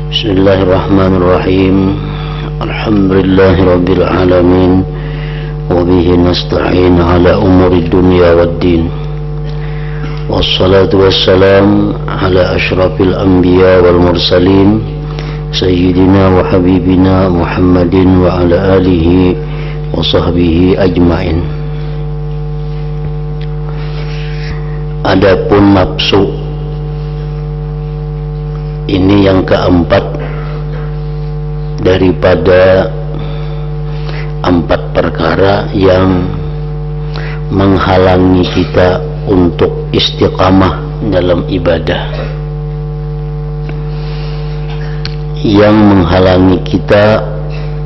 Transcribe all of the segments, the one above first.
Bismillahirrahmanirrahim. Alhamdulillahirabbil alamin. Wa bihi nasta'in ala umuri dunya waddin. Wassalatu wassalam ala asyrafil anbiya wal mursalin sayyidina wa habibina Muhammadin wa ala alihi wa sahbihi ajmain. Adapun nafsu ini yang keempat daripada 4 perkara yang menghalangi kita untuk istiqamah dalam ibadah, yang menghalangi kita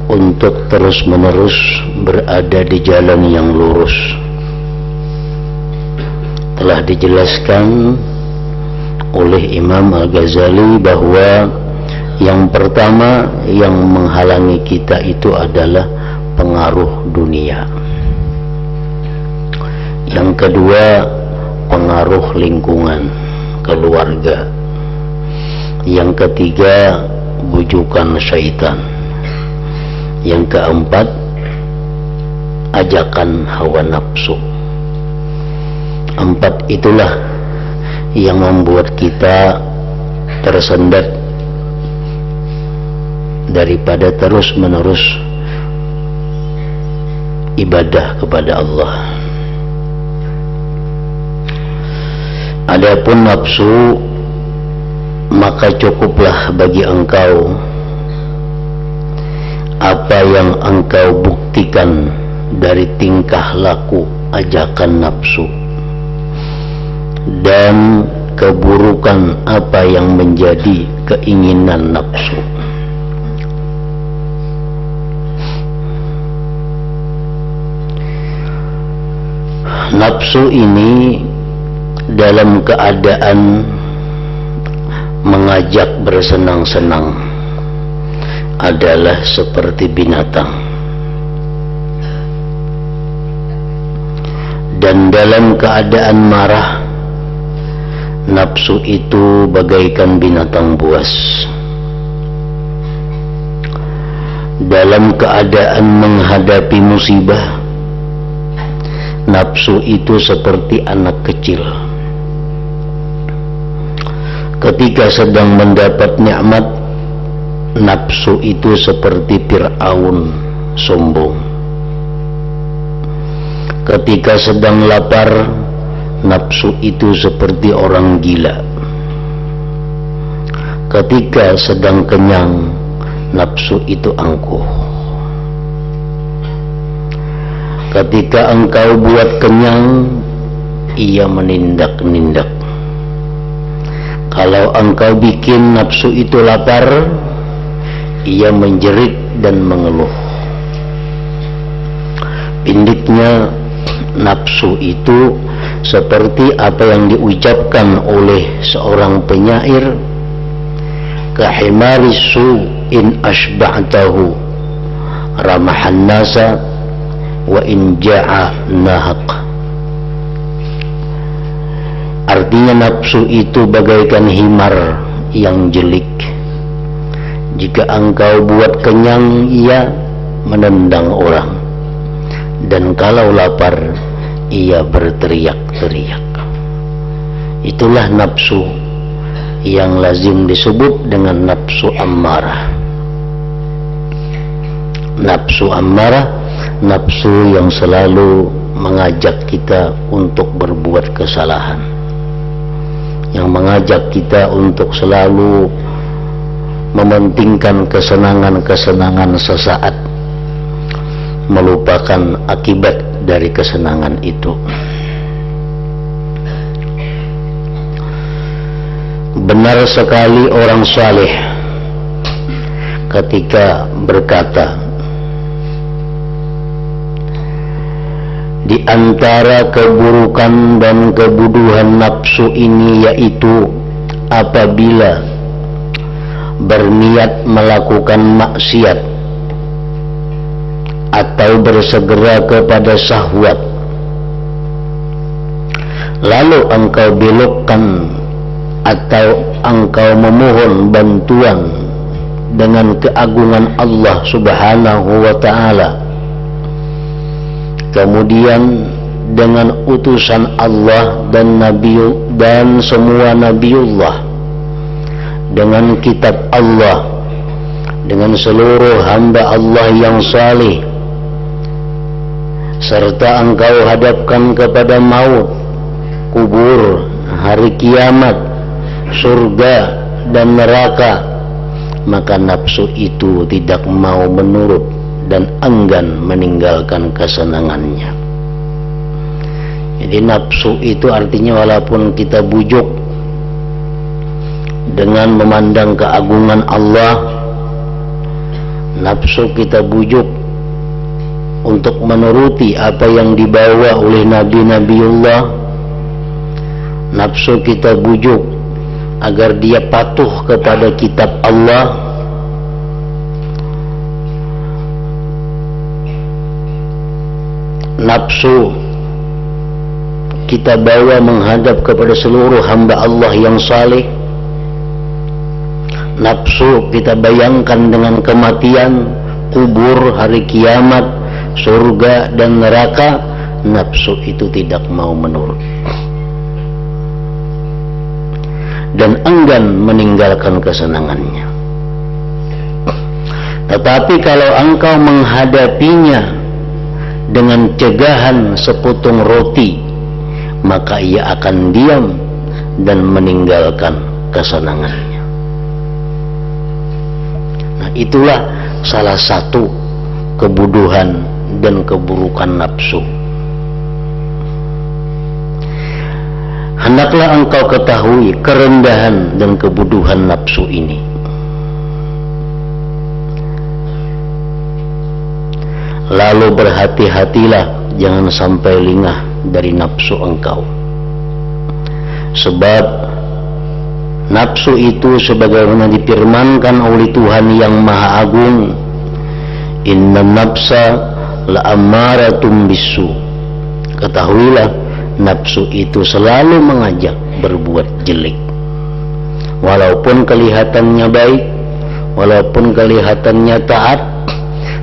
untuk terus-menerus berada di jalan yang lurus. Telah dijelaskan oleh Imam Al-Ghazali bahwa yang pertama yang menghalangi kita itu adalah pengaruh dunia, yang kedua pengaruh lingkungan, keluarga, yang ketiga bujukan syaitan, yang keempat ajakan hawa nafsu. 4 itulah yang membuat kita tersendat daripada terus-menerus ibadah kepada Allah. Adapun nafsu, maka cukuplah bagi engkau apa yang engkau buktikan dari tingkah laku ajakan nafsu, dan keburukan apa yang menjadi keinginan nafsu. Nafsu ini dalam keadaan mengajak bersenang-senang adalah seperti binatang, dan dalam keadaan marah nafsu itu bagaikan binatang buas. Dalam keadaan menghadapi musibah, nafsu itu seperti anak kecil. Ketika sedang mendapat nikmat, nafsu itu seperti Fir'aun, sombong. Ketika sedang lapar, nafsu itu seperti orang gila. Ketika sedang kenyang, nafsu itu angkuh. Ketika engkau buat kenyang, ia menindak-nindak. Kalau engkau bikin nafsu itu lapar, ia menjerit dan mengeluh. Pindiknya, nafsu itu seperti apa yang diucapkan oleh seorang penyair, kahimari su'in ashba'tahu ramahan nasa wa in ja'a nahaq. Artinya nafsu itu bagaikan himar yang jelik. Jika engkau buat kenyang, ia menendang orang, dan kalau lapar ia berteriak-teriak. Itulah nafsu yang lazim disebut dengan nafsu ammarah. Nafsu ammarah, nafsu yang selalu mengajak kita untuk berbuat kesalahan, yang mengajak kita untuk selalu mementingkan kesenangan-kesenangan sesaat, melupakan akibat dari kesenangan itu. Benar sekali orang saleh ketika berkata, di antara keburukan dan kebodohan nafsu ini yaitu apabila berniat melakukan maksiat atau bersegera kepada syahwat, lalu engkau belokkan atau engkau memohon bantuan dengan keagungan Allah Subhanahu wa ta'ala, kemudian dengan utusan Allah dan Nabi dan semua Nabiullah, dengan kitab Allah, dengan seluruh hamba Allah yang saleh, serta engkau hadapkan kepada maut, kubur, hari kiamat, surga dan neraka, maka nafsu itu tidak mau menurut dan enggan meninggalkan kesenangannya. Jadi nafsu itu artinya walaupun kita bujuk dengan memandang keagungan Allah, nafsu kita bujuk untuk menuruti apa yang dibawa oleh Nabi-Nabiullah, nafsu kita bujuk agar dia patuh kepada kitab Allah, nafsu kita bawa menghadap kepada seluruh hamba Allah yang saleh, nafsu kita bayangkan dengan kematian, kubur, hari kiamat, surga dan neraka, nafsu itu tidak mau menurut dan enggan meninggalkan kesenangannya. Tetapi kalau engkau menghadapinya dengan cegahan seputung roti, maka ia akan diam dan meninggalkan kesenangannya. Nah, itulah salah satu kebuduhan dan keburukan nafsu. Hendaklah engkau ketahui kerendahan dan kebuduhan nafsu ini. Lalu berhati-hatilah, jangan sampai lengah dari nafsu engkau. Sebab nafsu itu sebagaimana difirmankan oleh Tuhan yang Maha Agung, inna nafsa la'amaratum bisu. Ketahuilah, nafsu itu selalu mengajak berbuat jelek. Walaupun kelihatannya baik, walaupun kelihatannya taat,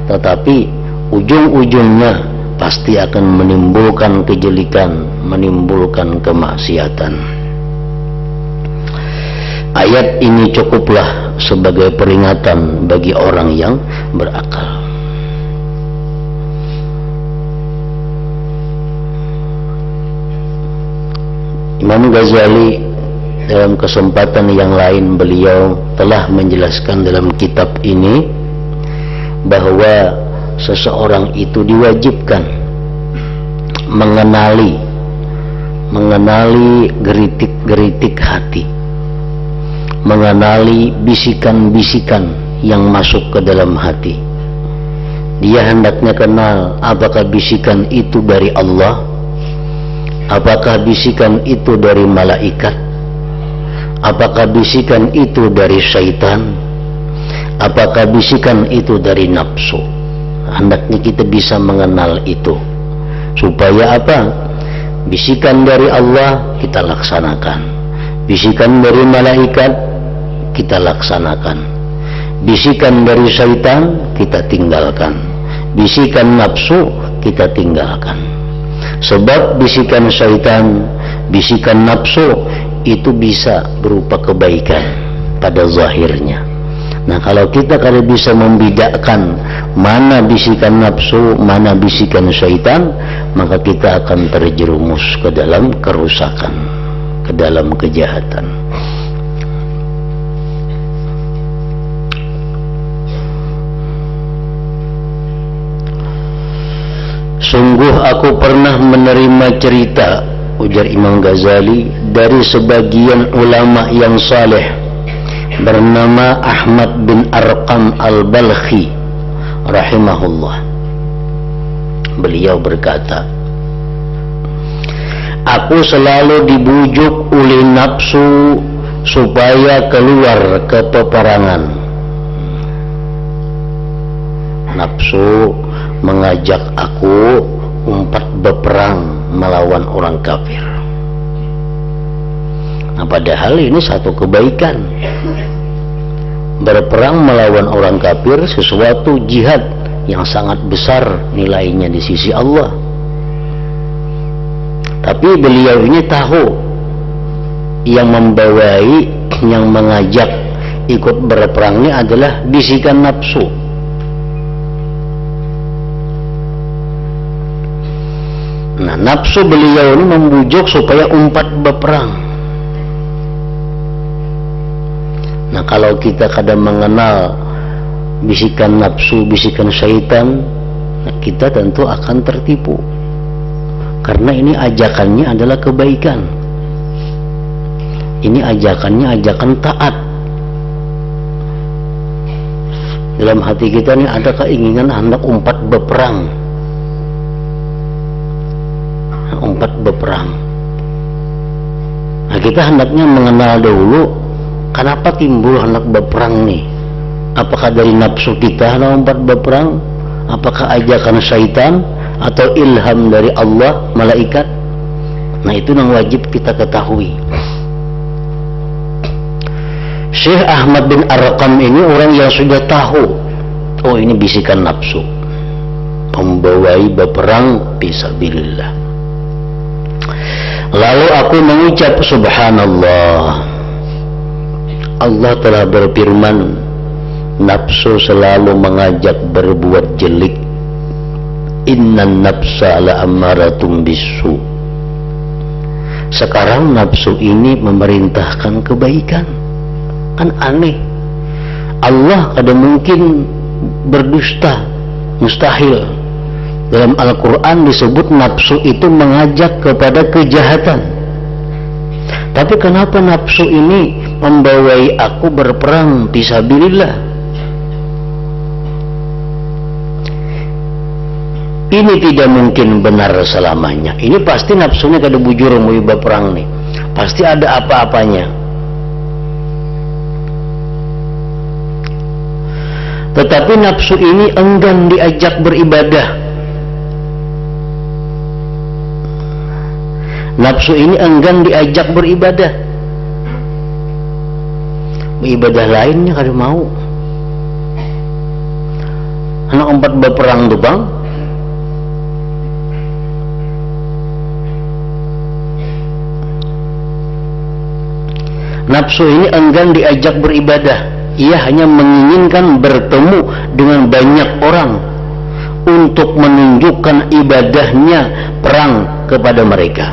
tetapi ujung-ujungnya pasti akan menimbulkan kejelekan, menimbulkan kemaksiatan. Ayat ini cukuplah sebagai peringatan bagi orang yang berakal. Imam Ghazali dalam kesempatan yang lain beliau telah menjelaskan dalam kitab ini bahwa seseorang itu diwajibkan mengenali geritik-geritik hati, mengenali bisikan-bisikan yang masuk ke dalam hati. Dia hendaknya kenal apakah bisikan itu dari Allah, apakah bisikan itu dari malaikat, apakah bisikan itu dari syaitan, apakah bisikan itu dari nafsu. Hendaknya kita bisa mengenal itu. Supaya apa? Bisikan dari Allah kita laksanakan, bisikan dari malaikat kita laksanakan, bisikan dari syaitan kita tinggalkan, bisikan nafsu kita tinggalkan. Sebab bisikan syaitan, bisikan nafsu itu bisa berupa kebaikan pada zahirnya. Nah, kalau kita bisa membedakan mana bisikan nafsu, mana bisikan syaitan, maka kita akan terjerumus ke dalam kerusakan, ke dalam kejahatan. Sungguh aku pernah menerima cerita, ujar Imam Ghazali, dari sebagian ulama yang saleh bernama Ahmad bin Arqam al-Balkhi rahimahullah. Beliau berkata, aku selalu dibujuk oleh nafsu supaya keluar ke peperangan. Nafsu mengajak aku umpat berperang melawan orang kafir. Nah, padahal ini satu kebaikan. berperang melawan orang kafir sesuatu jihad yang sangat besar nilainya di sisi Allah. Tapi beliau ini tahu yang membawai, yang mengajak ikut berperang ini adalah bisikan nafsu. Nah, nafsu beliau ini membujuk supaya umpat berperang. Nah, kalau kita kadang mengenal bisikan nafsu, bisikan syaitan, nah kita tentu akan tertipu. Karena ini ajakannya adalah kebaikan. Ini ajakannya ajakan taat. Dalam hati kita ini ada keinginan hendak umpat berperang. Umpat berperang. Nah, kita hendaknya mengenal dahulu kenapa timbul hendak berperang nih. Apakah dari nafsu kita hendak umpat berperang? Apakah ajakan syaitan atau ilham dari Allah, malaikat? Nah, itu yang wajib kita ketahui. Syekh Ahmad bin Arqam ini orang yang sudah tahu, oh ini bisikan nafsu, membawai berperang fisabilillah. Lalu aku mengucap subhanallah, Allah telah berfirman, nafsu selalu mengajak berbuat jelek. Innan nafsa la'amaratum bisu. Sekarang nafsu ini memerintahkan kebaikan. Kan aneh, Allah kada mungkin berdusta, mustahil. Dalam Al-Quran disebut nafsu itu mengajak kepada kejahatan. Tapi kenapa nafsu ini membawai aku berperang fisabilillah? Ini tidak mungkin benar selamanya. Ini pasti nafsunya kada bujur mau berperang nih. Pasti ada apa-apanya. Tetapi nafsu ini enggan diajak beribadah. Nafsu ini enggan diajak beribadah. Ibadah lainnya kada mau. Anak empat berperang tuh bang. Nafsu ini enggan diajak beribadah. Ia hanya menginginkan bertemu dengan banyak orang untuk menunjukkan ibadahnya perang kepada mereka,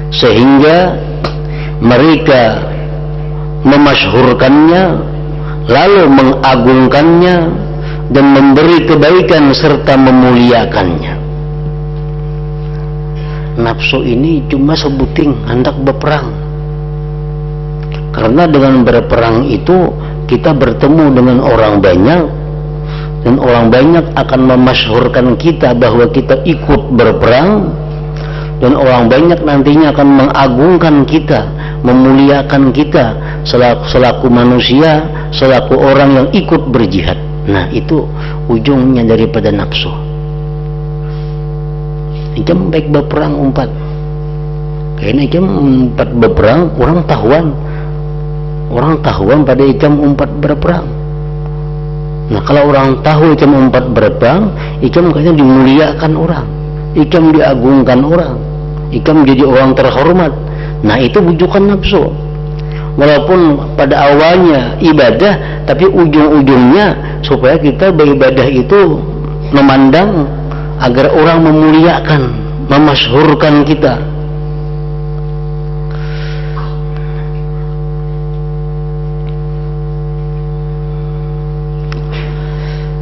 sehingga mereka memasyhurkannya, lalu mengagungkannya dan memberi kebaikan serta memuliakannya. Nafsu ini cuma sebuting hendak berperang. Karena dengan berperang itu kita bertemu dengan orang banyak, dan orang banyak akan memasyhurkan kita bahwa kita ikut berperang, dan orang banyak nantinya akan mengagungkan kita, memuliakan kita selaku manusia, selaku orang yang ikut berjihad. Nah, itu ujungnya daripada nafsu. Ikam baik berperang umpat, kayaknya ikam umpat berperang orang tahuan pada ikam umpat berperang. Nah, kalau orang tahu ikam umpat berperang, ikam kayaknya dimuliakan orang, ikam diagungkan orang, ikam jadi orang terhormat. Nah, itu bujukan nafsu. Walaupun pada awalnya ibadah, tapi ujung-ujungnya supaya kita beribadah itu memandang agar orang memuliakan, memasyhurkan kita.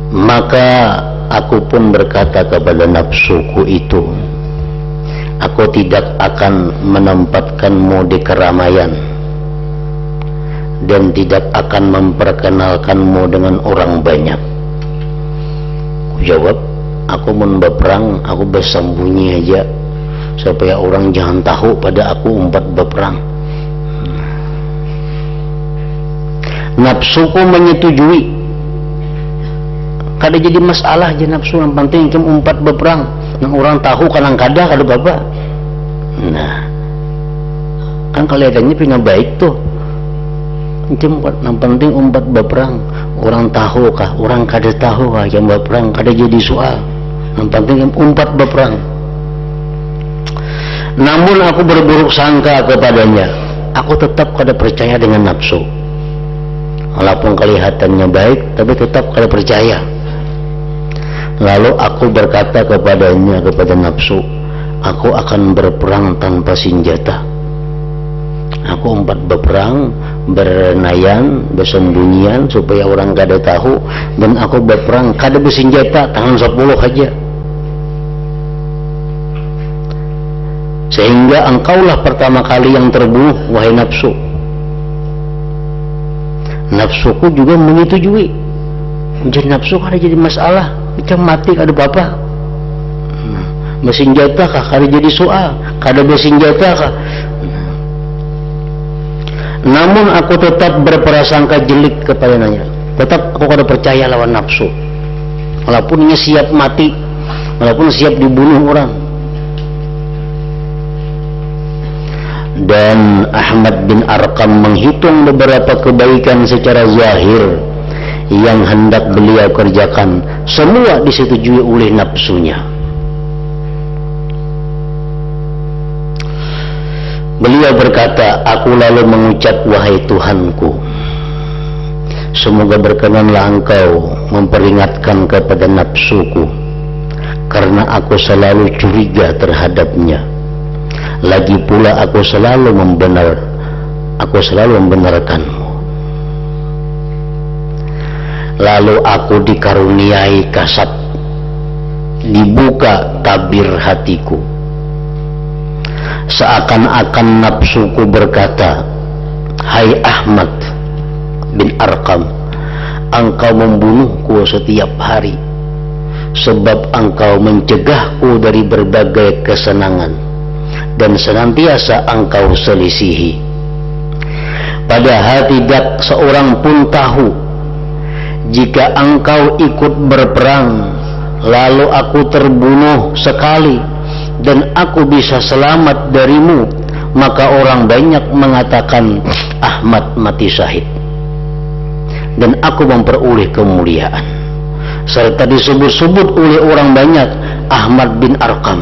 Maka aku pun berkata kepada nafsuku itu, aku tidak akan menempatkanmu di keramaian dan tidak akan memperkenalkanmu dengan orang banyak. Aku jawab, aku mau berperang, aku bersembunyi aja supaya orang jangan tahu pada aku umpat berperang. Nafsuku menyetujui. Kada jadi masalah je nafsu, yang penting cuma umpat berperang. Nang orang tahu kadang kada apa. Nah, kan kelihatannya punya baik tuh. yang penting umpat berperang. Orang tahu kah, orang kada tahu kah yang berperang, kada jadi soal. Yang penting umpat berperang. Namun aku berburuk sangka kepadanya. Aku tetap kada percaya dengan nafsu. Walaupun kelihatannya baik, tapi tetap kada percaya. Lalu aku berkata kepadanya, kepada nafsu, aku akan berperang tanpa senjata. Aku umpat berperang, bernayan, bersembunyian supaya orang kada tahu, dan aku berperang kada bersenjata, tangan 10 aja. Sehingga engkaulah pertama kali yang terbunuh, wahai nafsu. Nafsuku juga menyetujui. Jadi nafsu kada jadi masalah, macam mati kada apa-apa. Bersenjata kah kada jadi soal, kada bersenjata kah. Namun aku tetap berprasangka jelek kepadanya. Tetap aku kada percaya lawan nafsu. Walaupun ia siap mati, walaupun siap dibunuh orang. Dan Ahmad bin Arqam menghitung beberapa kebaikan secara zahir yang hendak beliau kerjakan, semua disetujui oleh nafsunya. Beliau berkata, aku lalu mengucap, wahai Tuhanku, semoga berkenanlah engkau memperingatkan kepada nafsuku, karena aku selalu curiga terhadapnya. Lagi pula aku selalu membenarkanmu. Lalu aku dikaruniai kasab, dibuka tabir hatiku. Seakan-akan nafsuku berkata, hai Ahmad bin Arqam, engkau membunuhku setiap hari, sebab engkau mencegahku dari berbagai kesenangan, dan senantiasa engkau selisihi. Padahal tidak seorang pun tahu, jika engkau ikut berperang, lalu aku terbunuh sekali, dan aku bisa selamat darimu, maka orang banyak mengatakan Ahmad mati syahid, dan aku memperoleh kemuliaan, serta disebut-sebut oleh orang banyak Ahmad bin Arqam.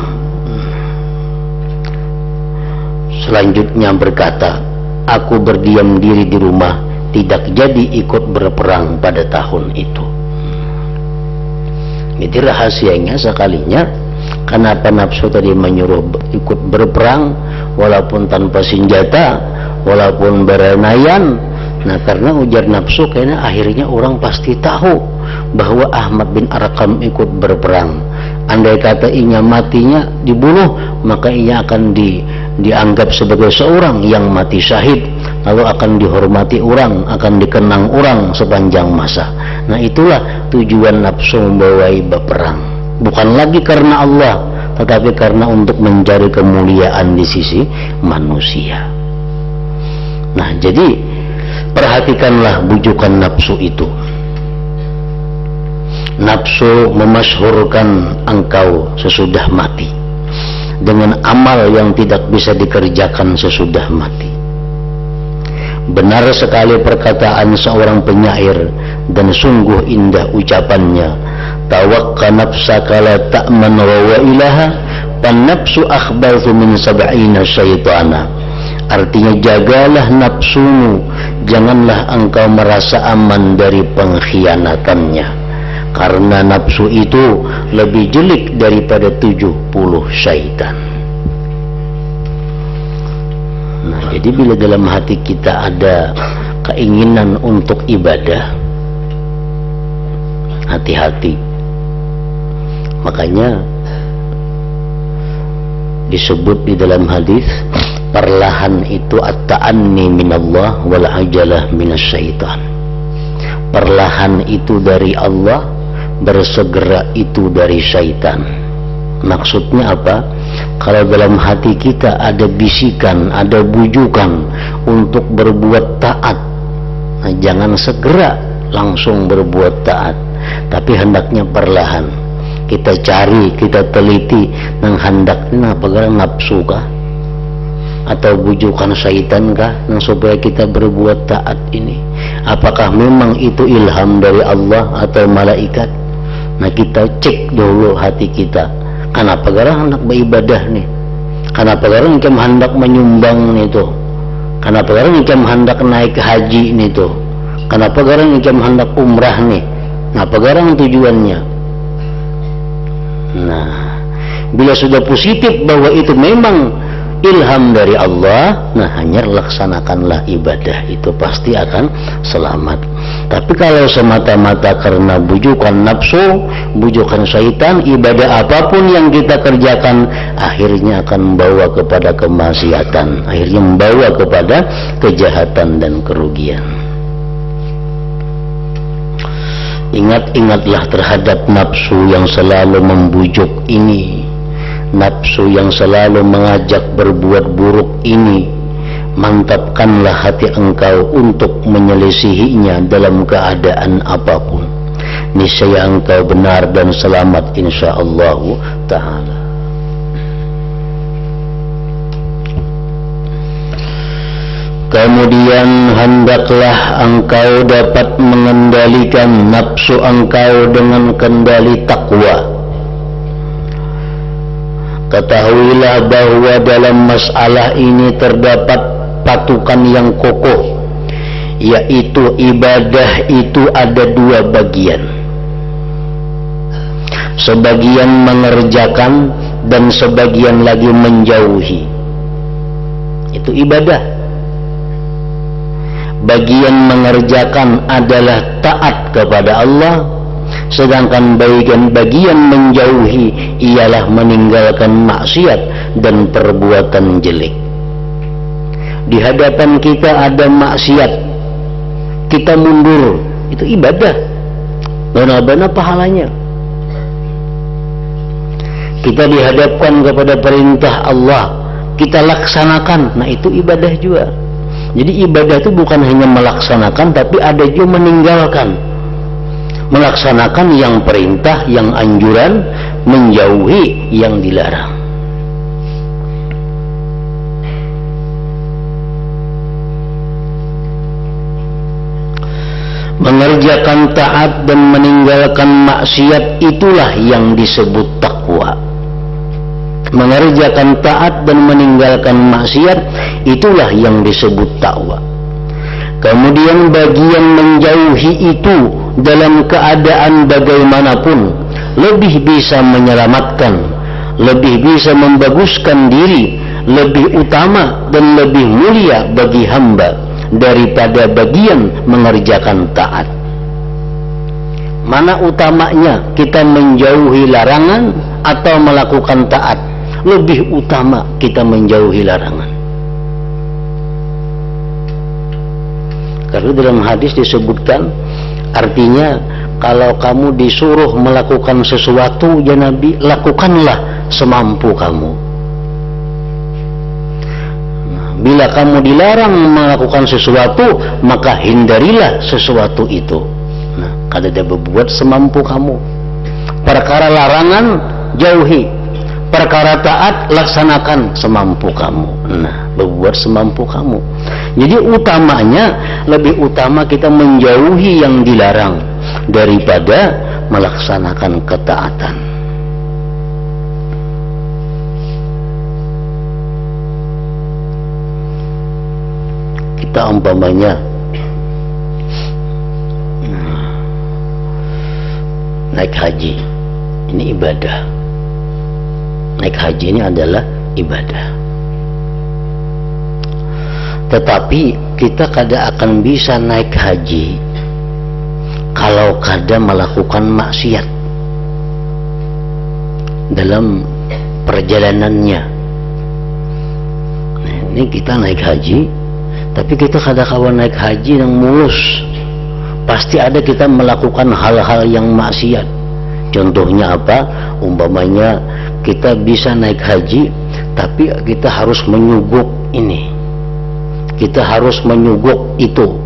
Selanjutnya berkata, aku berdiam diri di rumah, tidak jadi ikut berperang pada tahun itu. Jadi rahasianya sekalinya, kenapa nafsu tadi menyuruh ikut berperang walaupun tanpa senjata, walaupun bernayan. Nah, karena ujar nafsu, karena akhirnya orang pasti tahu bahwa Ahmad bin Arqam ikut berperang. Andai kata inya matinya dibunuh, maka ia akan dianggap sebagai seorang yang mati syahid, lalu akan dihormati orang, akan dikenang orang sepanjang masa. Nah, itulah tujuan nafsu membawai berperang. Bukan lagi karena Allah, tetapi karena untuk mencari kemuliaan di sisi manusia. Nah, jadi perhatikanlah bujukan nafsu itu. Nafsu memasyhurkan engkau sesudah mati dengan amal yang tidak bisa dikerjakan sesudah mati. Benar sekali perkataan seorang penyair, dan sungguh indah ucapannya, tawakka nafsaka la ta'man wa ilaha, pan nafsu akhbathu min sab'ina syaitana. Artinya, jagalah nafsumu, janganlah engkau merasa aman dari pengkhianatannya, karena nafsu itu lebih jelek daripada 70 syaitan. Nah, jadi bila dalam hati kita ada keinginan untuk ibadah, hati-hati. Makanya disebut di dalam hadis, perlahan itu at-ta'anni minallah wal ajalah minasyaitan. Perlahan itu dari Allah, bersegera itu dari syaitan. Maksudnya apa? Kalau dalam hati kita ada bisikan, ada bujukan untuk berbuat taat, nah, jangan segera langsung berbuat taat, tapi hendaknya perlahan. Kita cari, kita teliti, nang hendaknya apa gara nafsu kah? atau bujukan syaitan kah yang supaya kita berbuat taat ini? Apakah memang itu ilham dari Allah atau malaikat? Nah, kita cek dulu hati kita. Kenapa garang hendak beribadah nih? Kenapa garang ikam hendak menyumbang nih tuh? Kenapa garang ikam hendak naik haji nih tuh? Kenapa garang ikam hendak umrah nih? Apa garang tujuannya? Nah, bila sudah positif bahwa itu memang ilham dari Allah, nah hanya laksanakanlah ibadah itu, pasti akan selamat. Tapi kalau semata-mata karena bujukan nafsu, bujukan syaitan, ibadah apapun yang kita kerjakan akhirnya akan membawa kepada kemaksiatan, akhirnya membawa kepada kejahatan dan kerugian. Ingat-ingatlah terhadap nafsu yang selalu membujuk ini, nafsu yang selalu mengajak berbuat buruk ini. Mantapkanlah hati engkau untuk menyelisihinya dalam keadaan apapun. Niscaya engkau benar dan selamat insyaallah ta'ala. Kemudian hendaklah engkau dapat mengendalikan nafsu engkau dengan kendali takwa. Ketahuilah bahwa dalam masalah ini terdapat patukan yang kokoh, yaitu ibadah itu ada dua bagian. Sebagian mengerjakan dan sebagian lagi menjauhi. Itu ibadah. Bagian mengerjakan adalah taat kepada Allah, sedangkan bagian menjauhi ialah meninggalkan maksiat dan perbuatan jelek. Di hadapan kita ada maksiat, kita mundur, itu ibadah, benar-benar pahalanya. Kita dihadapkan kepada perintah Allah, kita laksanakan, nah itu ibadah juga. Jadi ibadah itu bukan hanya melaksanakan, tapi ada juga meninggalkan. Melaksanakan yang perintah, yang anjuran, menjauhi yang dilarang. Mengerjakan taat dan meninggalkan maksiat, itulah yang disebut takwa. Mengerjakan taat dan meninggalkan maksiat, itulah yang disebut takwa. Kemudian bagian menjauhi itu dalam keadaan bagaimanapun lebih bisa menyelamatkan, lebih bisa membaguskan diri, lebih utama dan lebih mulia bagi hamba daripada bagian mengerjakan taat. Mana utamanya, kita menjauhi larangan atau melakukan taat? Lebih utama kita menjauhi larangan. Karena dalam hadis disebutkan, artinya kalau kamu disuruh melakukan sesuatu, ya Nabi, lakukanlah semampu kamu. Bila kamu dilarang melakukan sesuatu, maka hindarilah sesuatu itu. Nah, kada dia berbuat semampu kamu. Perkara larangan jauhi, perkara taat laksanakan semampu kamu. Nah, berbuat semampu kamu. Jadi utamanya, lebih utama kita menjauhi yang dilarang daripada melaksanakan ketaatan. Kita umpamanya naik haji, ini ibadah. Naik haji ini adalah ibadah. Tetapi kita kada akan bisa naik haji kalau kada melakukan maksiat dalam perjalanannya. Nah, ini kita naik haji, tapi kita kada kawan naik haji yang mulus. Pasti ada kita melakukan hal-hal yang maksiat. Contohnya apa? Umpamanya kita bisa naik haji, tapi kita harus menyuguk ini, kita harus menyuguk itu,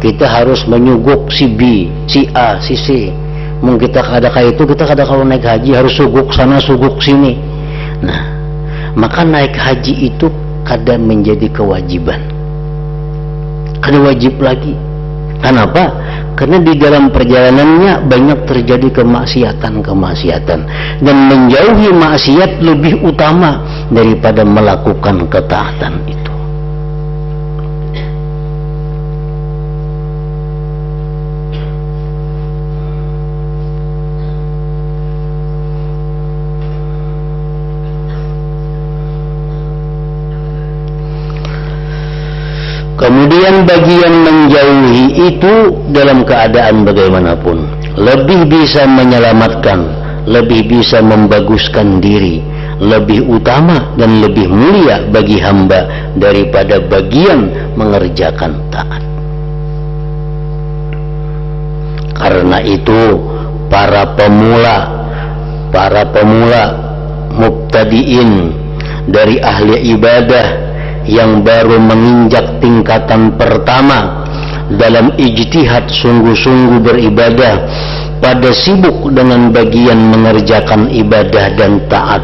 kita harus menyuguk si B, si A, si C. Mungkin kita kada kayak itu, kita kada kalau naik haji harus suguk sana, suguk sini. Nah, maka naik haji itu kada menjadi kewajiban, kada wajib lagi. Kenapa? Karena di dalam perjalanannya banyak terjadi kemaksiatan dan menjauhi maksiat lebih utama daripada melakukan ketaatan itu. Kemudian bagian menjauhi itu dalam keadaan bagaimanapun lebih bisa menyelamatkan, lebih bisa membaguskan diri, lebih utama dan lebih mulia bagi hamba daripada bagian mengerjakan taat. Karena itu para pemula mubtadiin dari ahli ibadah yang baru menginjak tingkatan pertama dalam ijtihad sungguh-sungguh beribadah, pada sibuk dengan bagian mengerjakan ibadah dan taat.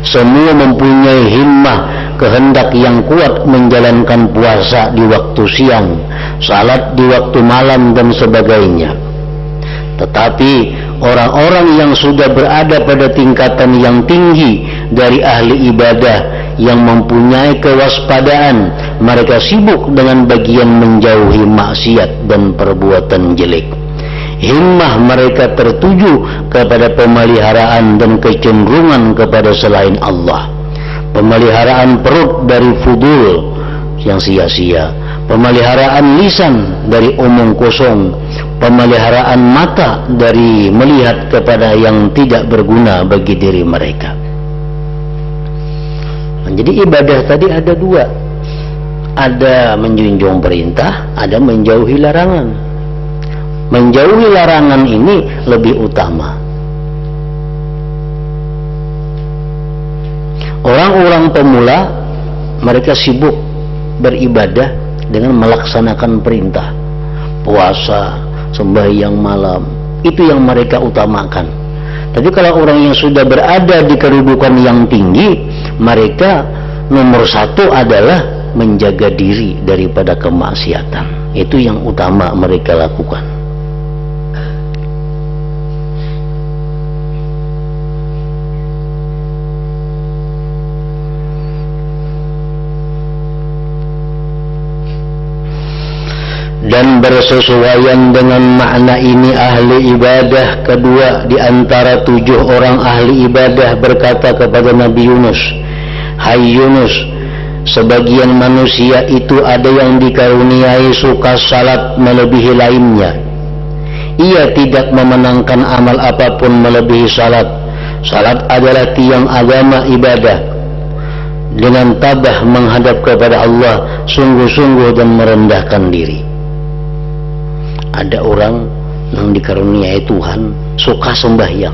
Semua mempunyai himmah, kehendak yang kuat menjalankan puasa di waktu siang, salat di waktu malam dan sebagainya. Tetapi orang-orang yang sudah berada pada tingkatan yang tinggi dari ahli ibadah yang mempunyai kewaspadaan, mereka sibuk dengan bagian menjauhi maksiat dan perbuatan jelek. Himmah mereka tertuju kepada pemeliharaan dan kecenderungan kepada selain Allah, pemeliharaan perut dari fudul yang sia-sia, pemeliharaan lisan dari omong kosong, pemeliharaan mata dari melihat kepada yang tidak berguna bagi diri mereka. Jadi ibadah tadi ada dua, ada menjunjung perintah, ada menjauhi larangan. Menjauhi larangan ini lebih utama. Orang-orang pemula mereka sibuk beribadah dengan melaksanakan perintah, puasa, sembahyang malam, itu yang mereka utamakan. Tapi kalau orang yang sudah berada di kedudukan yang tinggi, mereka nomor satu adalah menjaga diri daripada kemaksiatan. Itu yang utama mereka lakukan. Dan bersesuaian dengan makna ini ahli ibadah kedua di antara 7 orang ahli ibadah berkata kepada Nabi Yunus, "Hai Yunus, sebagian manusia itu ada yang dikaruniai suka salat melebihi lainnya. Ia tidak memenangkan amal apapun melebihi salat. Salat adalah tiang agama ibadah. Dengan tabah menghadap kepada Allah, sungguh-sungguh dan merendahkan diri." Ada orang yang dikaruniai Tuhan suka sembahyang,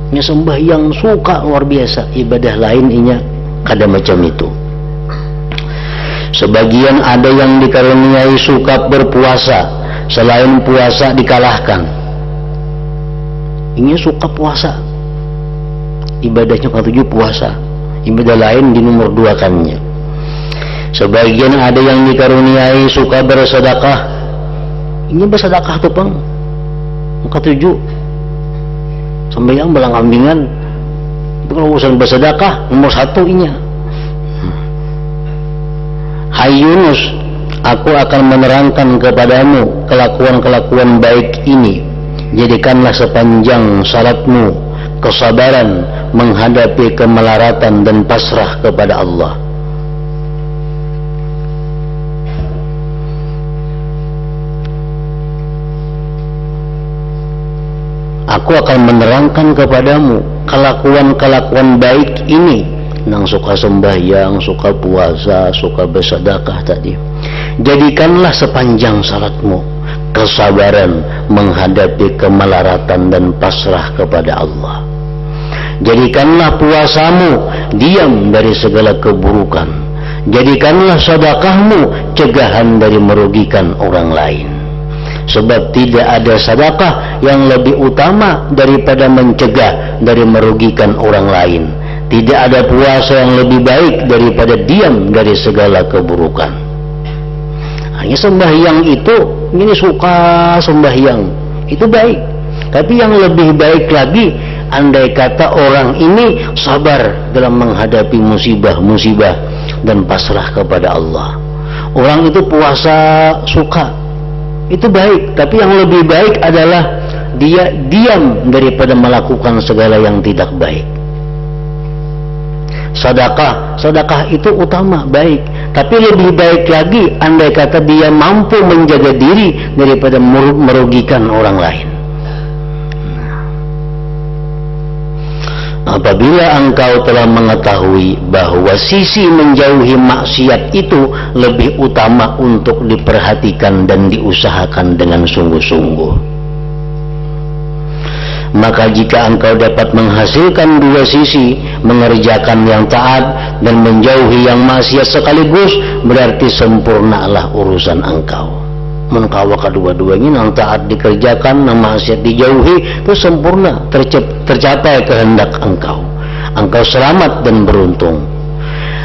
ini sembahyang suka luar biasa, ibadah lain inya kada macam itu. Sebagian ada yang dikaruniai suka berpuasa, selain puasa dikalahkan. Ini suka puasa, ibadahnya ketujuh puasa, ibadah lain di nomor 2-kannya. Sebagian ada yang dikaruniai suka bersedekah. Ini bersedekah tuh Bang, ketujuh sembahyang belang kambingan. Kalau urusan bersedekah nomor 1 inya. Hai Yunus, aku akan menerangkan kepadamu kelakuan-kelakuan baik ini. Jadikanlah sepanjang salatmu kesabaran menghadapi kemelaratan dan pasrah kepada Allah. Aku akan menerangkan kepadamu kelakuan-kelakuan baik ini, nang suka sembahyang, suka puasa, suka bersedekah tadi. Jadikanlah sepanjang salatmu kesabaran menghadapi kemelaratan dan pasrah kepada Allah. Jadikanlah puasamu diam dari segala keburukan. Jadikanlah sedekahmu cegahan dari merugikan orang lain. Sebab tidak ada sedekah yang lebih utama daripada mencegah dari merugikan orang lain. Tidak ada puasa yang lebih baik daripada diam dari segala keburukan. Hanya sembahyang itu, ini suka sembahyang, itu baik. Tapi yang lebih baik lagi, andai kata orang ini sabar dalam menghadapi musibah-musibah dan pasrah kepada Allah. Orang itu puasa suka, itu baik. Tapi yang lebih baik adalah dia diam daripada melakukan segala yang tidak baik. Sedekah itu utama, baik. Tapi lebih baik lagi andai kata dia mampu menjaga diri daripada merugikan orang lain. Apabila engkau telah mengetahui bahwa sisi menjauhi maksiat itu lebih utama untuk diperhatikan dan diusahakan dengan sungguh-sungguh, maka jika engkau dapat menghasilkan dua sisi, mengerjakan yang taat dan menjauhi yang maksiat sekaligus, berarti sempurnalah urusan engkau. Mengkawa kedua-duanya, yang taat dikerjakan, yang maksiat dijauhi, itu sempurna, tercapai kehendak engkau. Engkau selamat dan beruntung.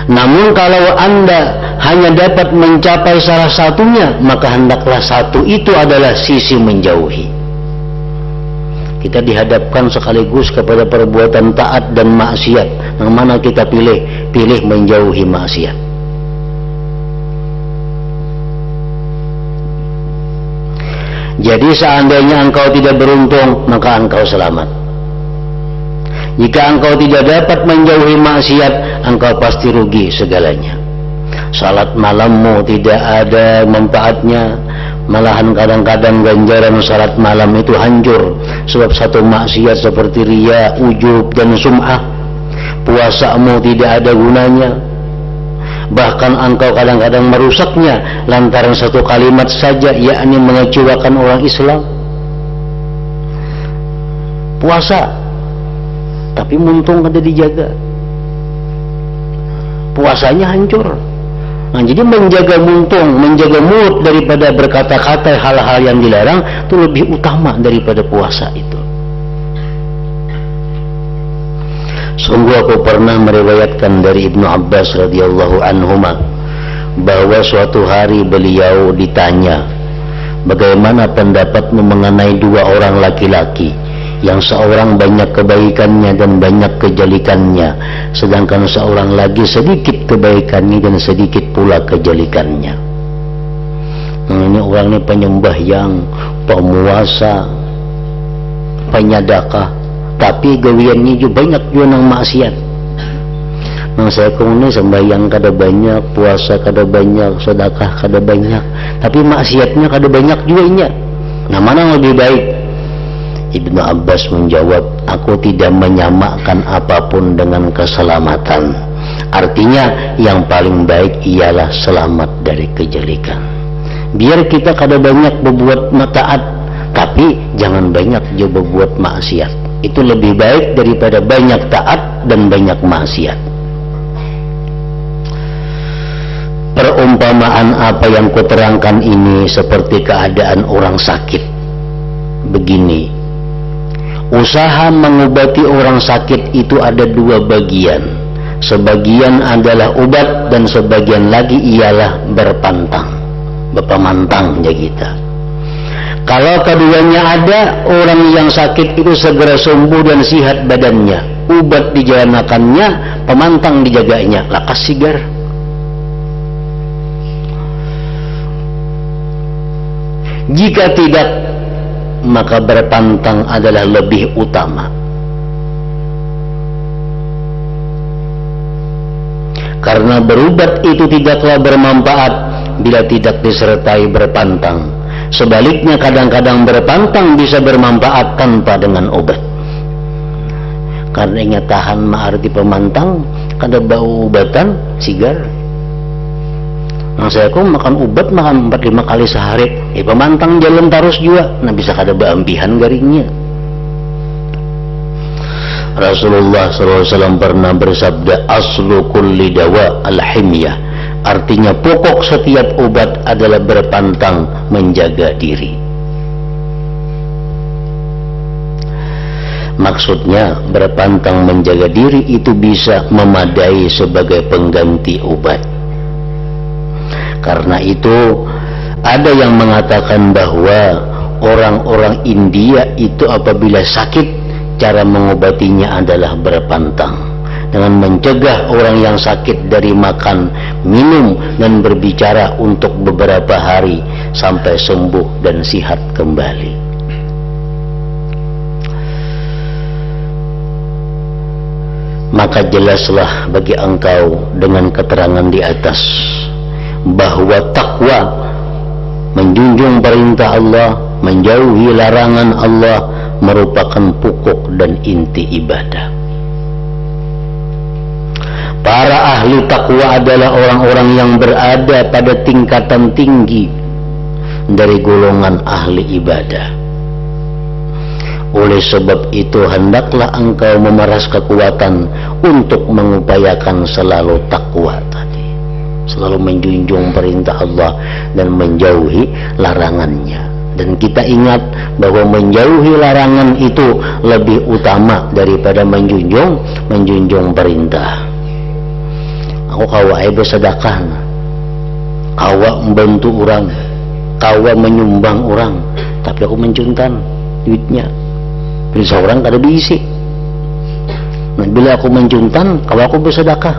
Namun kalau anda hanya dapat mencapai salah satunya, maka hendaklah satu itu adalah sisi menjauhi. Kita dihadapkan sekaligus kepada perbuatan taat dan maksiat. Yang mana kita pilih? Pilih menjauhi maksiat. Jadi seandainya engkau tidak beruntung, maka engkau selamat. Jika engkau tidak dapat menjauhi maksiat, engkau pasti rugi segalanya. Salat malammu tidak ada manfaatnya, malahan kadang-kadang ganjaran salat malam itu hancur sebab satu maksiat seperti riya, ujub dan sum'ah. Puasamu tidak ada gunanya, bahkan engkau kadang-kadang merusaknya lantaran satu kalimat saja, yakni mengecewakan orang Islam. Puasa tapi muntung kada dijaga, puasanya hancur. Nah, jadi menjaga muntung, menjaga mulut daripada berkata-kata hal-hal yang dilarang itu lebih utama daripada puasa itu. Sungguh aku pernah meriwayatkan dari Ibnu Abbas radhiyallahu anhuma bahwa suatu hari beliau ditanya, bagaimana pendapatmu mengenai dua orang laki-laki yang seorang banyak kebaikannya dan banyak kejelikannya, sedangkan seorang lagi sedikit kebaikannya dan sedikit pula kejelikannya. Ini orang ini penyembahyang, pemuasa, penyadakah, tapi gawiannya juga banyak juga nang maksiat. Nang saya ini sembahyang kada banyak, puasa kada banyak, sedekah kada banyak, tapi maksiatnya kada banyak juga nya. Nah, mana yang lebih baik? Ibnu Abbas menjawab, aku tidak menyamakan apapun dengan keselamatan. Artinya yang paling baik ialah selamat dari kejelekan. Biar kita kada banyak berbuat taat, tapi jangan banyak juga berbuat maksiat. Itu lebih baik daripada banyak taat dan banyak maksiat. Perumpamaan apa yang kuterangkan ini seperti keadaan orang sakit. Begini, usaha mengobati orang sakit itu ada dua bagian. Sebagian adalah obat dan sebagian lagi ialah berpantang, berpemantang ya kita. Kalau keduanya ada, orang yang sakit itu segera sembuh dan sihat badannya, obat dijalankannya, pemantang dijaganya, lakas sigar. Jika tidak, maka berpantang adalah lebih utama. Karena berobat itu tidaklah bermanfaat bila tidak disertai berpantang. Sebaliknya kadang-kadang berpantang bisa bermanfaat tanpa dengan obat. Karena ingat tahan ma'arti pemantang, kada bau obatan sigar. Nah, saya kok makan obat makan 4-5 kali sehari, pemantang jalan terus juga, nah bisa kada baambihan garingnya. Rasulullah SAW pernah bersabda, aslu kulli dawa al-himyah, artinya pokok setiap obat adalah berpantang, menjaga diri. Maksudnya berpantang menjaga diri itu bisa memadai sebagai pengganti obat. Karena itu ada yang mengatakan bahwa orang-orang India itu apabila sakit, cara mengobatinya adalah berpantang, dengan mencegah orang yang sakit dari makan, minum, dan berbicara untuk beberapa hari sampai sembuh dan sihat kembali. Maka jelaslah bagi engkau dengan keterangan di atas bahwa takwa, menjunjung perintah Allah, menjauhi larangan Allah, merupakan pokok dan inti ibadah. Para ahli takwa adalah orang-orang yang berada pada tingkatan tinggi dari golongan ahli ibadah. Oleh sebab itu hendaklah engkau memeras kekuatan untuk mengupayakan selalu takwa tadi, selalu menjunjung perintah Allah dan menjauhi larangannya. Dan kita ingat bahwa menjauhi larangan itu lebih utama daripada menjunjung perintah. Aku kawa bersedekah, kawa membantu orang, kawa menyumbang orang, tapi aku mencuntan duitnya. Bila seorang kada diisi. Nah, bila aku mencuntan, kalau aku bersedekah.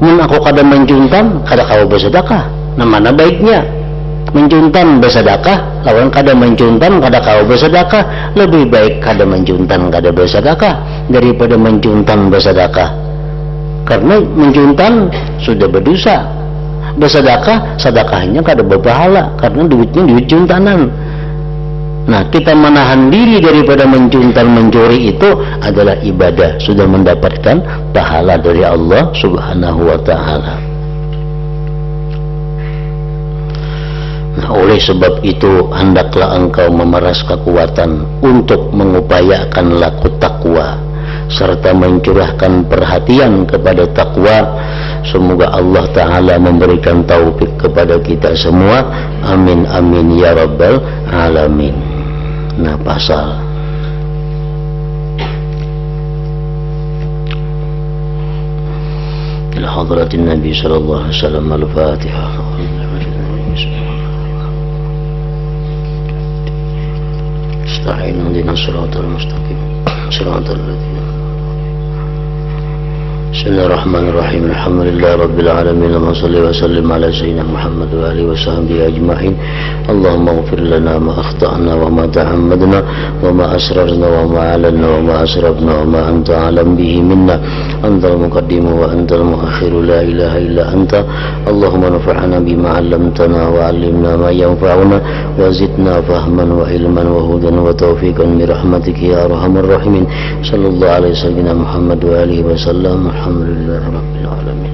Mun aku kada mencuntan, kada kau bersedekah. Nah, mana baiknya? Mencuntan bersedekah, lawan kada mencuntan, kada kau bersedekah. Lebih baik kada mencuntan, kada bersedekah daripada mencuntan bersedekah. Karena mencuntan sudah berdosa. Bersedekah, sedekahnya kada berpahala karena duitnya duit cuntanan. Nah, kita menahan diri daripada mencuntan, mencuri itu adalah ibadah, sudah mendapatkan pahala dari Allah Subhanahu wa ta'ala. Nah, oleh sebab itu hendaklah engkau memeras kekuatan untuk mengupayakan laku takwa serta mencurahkan perhatian kepada takwa. Semoga Allah Ta'ala memberikan taufik kepada kita semua. Amin amin ya rabbal alamin. Nah, pasal ila hadratin Nabi sallallahu alaihi wasallam. Al-Fatihah. Ista'inu dinas siratal mustaqim siratal ladzina. Bismillahirrahmanirrahim. Alhamdulillah rabbil alamin. Allahumma shalli wa sallim ala sayyidina Muhammad wa alihi wa sahbihi ajma'in. Allahumma ighfir lana ma akhta'na wa ma ta'ammadna wa ma asrarna wa ma a'lanna wa ma asrafna wa ma anta a'lam bihi minna. Antal muqaddimu wa antal muakhiru, la ilaha illa anta. Allahumma nafa'na bima 'allamtana wa 'allimna ma yanfa'una wa zidna fahman wa ilman wa hudan wa tawfiqan bi rahmatika ya arhamar rahimin. Sallallahu alaihi wasallam Muhammad wa alihi wa sallam. Alhamdulillah rabbil alamin.